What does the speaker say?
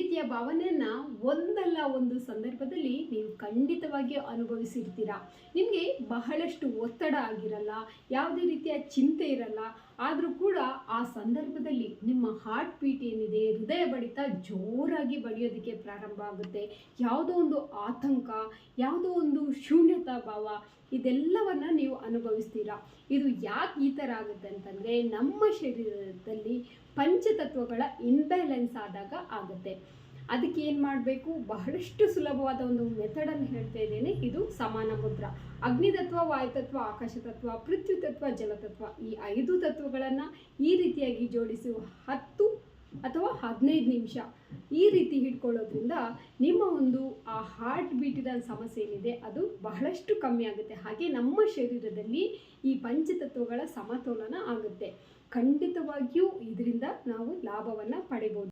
ರೀತಿಯ ಭಾವನೆಯನ್ನು ಒಂದಲ್ಲ ಒಂದು ಸಂದರ್ಭದಲ್ಲಿ ನೀವು ಖಂಡಿತವಾಗಿಯೂ ಅನುಭವಿಸಿರ್ತೀರಾ. ನಿಮಗೆ ಬಹಳಷ್ಟು ಒತ್ತಡ ಆಗಿರಲ್ಲ, ಯಾವುದೇ ರೀತಿಯ ಚಿಂತೆ ಇರಲ್ಲ. ಆದರೂ ಕೂಡ ಆ ಸಂದರ್ಭದಲ್ಲಿ ನಿಮ್ಮ ಹಾರ್ಟ್ ಬೀಟ್ ಏನಿದೆ, ಹೃದಯ ಬಡಿತ ಜೋರಾಗಿ ಬಡಿಯೋದಕ್ಕೆ ಪ್ರಾರಂಭ ಆಗುತ್ತೆ. ಯಾವುದೋ ಒಂದು ಆತಂಕ, ಯಾವುದೋ ಒಂದು ಶೂನ್ಯತಾ ಭಾವ, ಇದೆಲ್ಲವನ್ನು ನೀವು ಅನುಭವಿಸ್ತೀರಾ. ಇದು ಯಾಕೆ ಈ ಥರ ಆಗುತ್ತೆ ಅಂತಂದರೆ, ನಮ್ಮ ಶರೀರದಲ್ಲಿ ಪಂಚತತ್ವಗಳ ಇನ್ಬ್ಯಾಲೆನ್ಸ್ ಆದಾಗ ಆಗುತ್ತೆ. ಅದಕ್ಕೆ ಏನು ಮಾಡಬೇಕು? ಬಹಳಷ್ಟು ಸುಲಭವಾದ ಒಂದು ಮೆಥಡನ್ನು ಹೇಳ್ತಾ ಇದ್ದೇನೆ. ಇದು ಸಮಾನ ಮುದ್ರಾ. ಅಗ್ನಿತತ್ವ, ವಾಯುತತ್ವ, ಆಕಾಶತತ್ವ, ಪೃಥ್ವಿತತ್ವ, ಜಲತತ್ವ, ಈ 5 ತತ್ವಗಳನ್ನು ಈ ರೀತಿಯಾಗಿ ಜೋಡಿಸಿ 10 ಅಥವಾ 15 ನಿಮಿಷ ಈ ರೀತಿ ಹಿಡ್ಕೊಳ್ಳೋದ್ರಿಂದ ನಿಮ್ಮ ಒಂದು ಆ ಹಾರ್ಟ್ ಬೀಟಿನ ಸಮಸ್ಯೆ ಏನಿದೆ ಅದು ಬಹಳಷ್ಟು ಕಮ್ಮಿ ಆಗುತ್ತೆ. ಹಾಗೆ ನಮ್ಮ ಶರೀರದಲ್ಲಿ ಈ ಪಂಚತತ್ವಗಳ ಸಮತೋಲನ ಆಗುತ್ತೆ. ಖಂಡಿತವಾಗಿಯೂ ಇದರಿಂದ ನಾವು ಲಾಭವನ್ನು ಪಡಿಬೋದು.